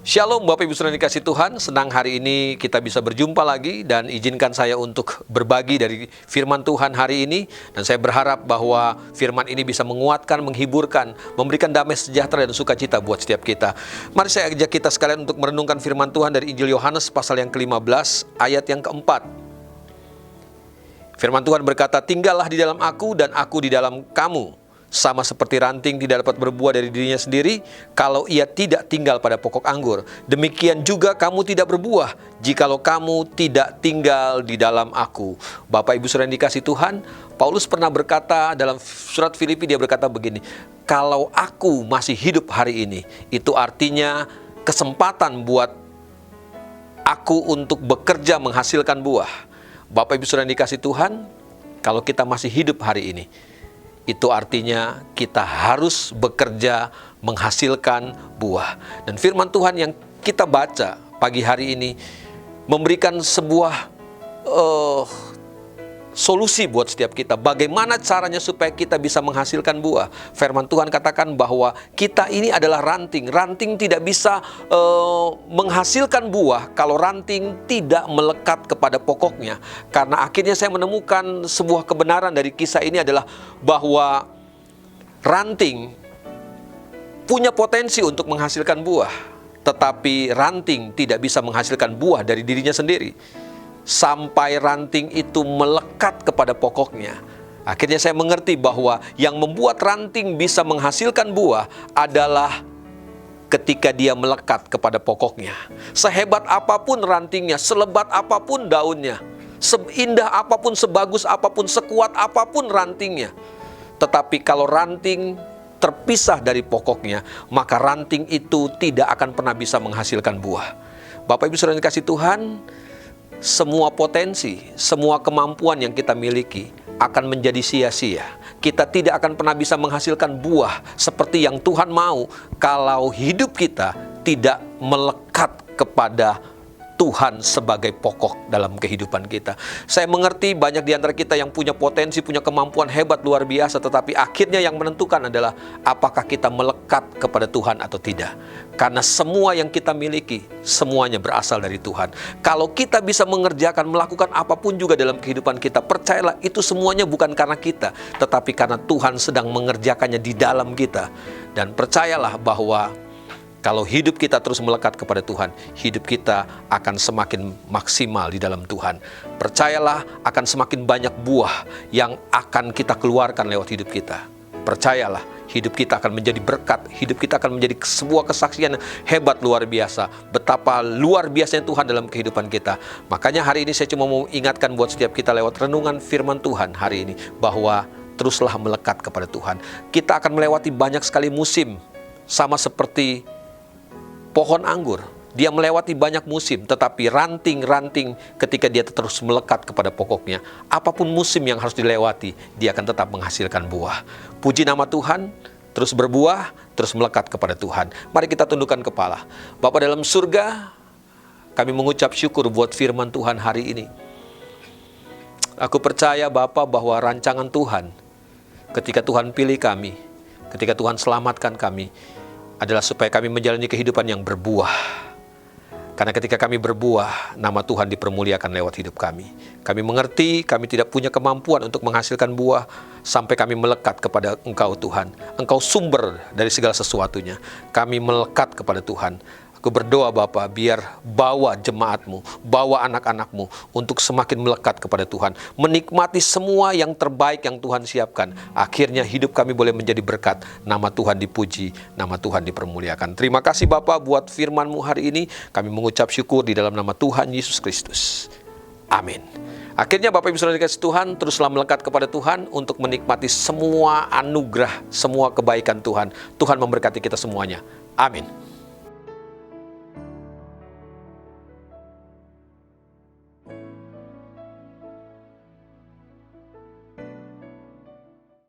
Shalom Bapak Ibu Saudara dikasih Tuhan, senang hari ini kita bisa berjumpa lagi dan izinkan saya untuk berbagi dari firman Tuhan hari ini. Dan saya berharap bahwa firman ini bisa menguatkan, menghiburkan, memberikan damai sejahtera dan sukacita buat setiap kita. Mari saya ajak kita sekalian untuk merenungkan firman Tuhan dari Injil Yohanes pasal yang ke-15 ayat yang ke-4. Firman Tuhan berkata, "Tinggallah di dalam aku dan aku di dalam kamu. Sama seperti ranting tidak dapat berbuah dari dirinya sendiri kalau ia tidak tinggal pada pokok anggur. Demikian juga kamu tidak berbuah jikalau kamu tidak tinggal di dalam aku." Bapak Ibu Saudara yang dikasih Tuhan, Paulus pernah berkata dalam surat Filipi, dia berkata begini, "Kalau aku masih hidup hari ini, itu artinya kesempatan buat aku untuk bekerja menghasilkan buah." Bapak Ibu Saudara yang dikasih Tuhan, kalau kita masih hidup hari ini, itu artinya kita harus bekerja menghasilkan buah. Dan firman Tuhan yang kita baca pagi hari ini memberikan sebuah solusi buat setiap kita. Bagaimana caranya supaya kita bisa menghasilkan buah? Firman Tuhan katakan bahwa kita ini adalah ranting. Ranting tidak bisa menghasilkan buah kalau ranting tidak melekat kepada pokoknya. Karena akhirnya saya menemukan sebuah kebenaran dari kisah ini adalah bahwa ranting punya potensi untuk menghasilkan buah. Tetapi ranting tidak bisa menghasilkan buah dari dirinya sendiri sampai ranting itu melekat kepada pokoknya. Akhirnya saya mengerti bahwa yang membuat ranting bisa menghasilkan buah adalah ketika dia melekat kepada pokoknya. Sehebat apapun rantingnya, selebat apapun daunnya, seindah apapun, sebagus apapun, sekuat apapun rantingnya, tetapi kalau ranting terpisah dari pokoknya, maka ranting itu tidak akan pernah bisa menghasilkan buah. Bapak Ibu Saudara yang dikasih Tuhan, semua potensi, semua kemampuan yang kita miliki akan menjadi sia-sia. Kita tidak akan pernah bisa menghasilkan buah seperti yang Tuhan mau kalau hidup kita tidak melekat kepada Tuhan sebagai pokok dalam kehidupan kita. Saya mengerti banyak di antara kita yang punya potensi, punya kemampuan hebat luar biasa, tetapi akhirnya yang menentukan adalah apakah kita melekat kepada Tuhan atau tidak. Karena semua yang kita miliki, semuanya berasal dari Tuhan. Kalau kita bisa mengerjakan, melakukan apapun juga dalam kehidupan kita, percayalah itu semuanya bukan karena kita, tetapi karena Tuhan sedang mengerjakannya di dalam kita. Dan percayalah bahwa kalau hidup kita terus melekat kepada Tuhan, hidup kita akan semakin maksimal di dalam Tuhan. Percayalah akan semakin banyak buah yang akan kita keluarkan lewat hidup kita. Percayalah, hidup kita akan menjadi berkat, hidup kita akan menjadi sebuah kesaksian yang hebat luar biasa. Betapa luar biasanya Tuhan dalam kehidupan kita. Makanya hari ini saya cuma mau ingatkan buat setiap kita lewat renungan firman Tuhan hari ini, bahwa teruslah melekat kepada Tuhan. Kita akan melewati banyak sekali musim, sama seperti pohon anggur. Dia melewati banyak musim, tetapi ranting-ranting ketika dia terus melekat kepada pokoknya, apapun musim yang harus dilewati, dia akan tetap menghasilkan buah. Puji nama Tuhan, terus berbuah, terus melekat kepada Tuhan. Mari kita tundukkan kepala. Bapa dalam surga, kami mengucap syukur buat firman Tuhan hari ini. Aku percaya Bapa bahwa rancangan Tuhan, ketika Tuhan pilih kami, ketika Tuhan selamatkan kami, adalah supaya kami menjalani kehidupan yang berbuah. Karena ketika kami berbuah, nama Tuhan dipermuliakan lewat hidup kami. Kami mengerti, kami tidak punya kemampuan untuk menghasilkan buah sampai kami melekat kepada Engkau Tuhan. Engkau sumber dari segala sesuatunya. Kami melekat kepada Tuhan. Aku berdoa Bapa, biar bawa jemaat-Mu, bawa anak-anak-Mu untuk semakin melekat kepada Tuhan. Menikmati semua yang terbaik yang Tuhan siapkan. Akhirnya hidup kami boleh menjadi berkat. Nama Tuhan dipuji, nama Tuhan dipermuliakan. Terima kasih Bapa buat firman-Mu hari ini. Kami mengucap syukur di dalam nama Tuhan Yesus Kristus. Amin. Akhirnya Bapak Ibu Saudara dikasih Tuhan, teruslah melekat kepada Tuhan untuk menikmati semua anugerah, semua kebaikan Tuhan. Tuhan memberkati kita semuanya. Amin.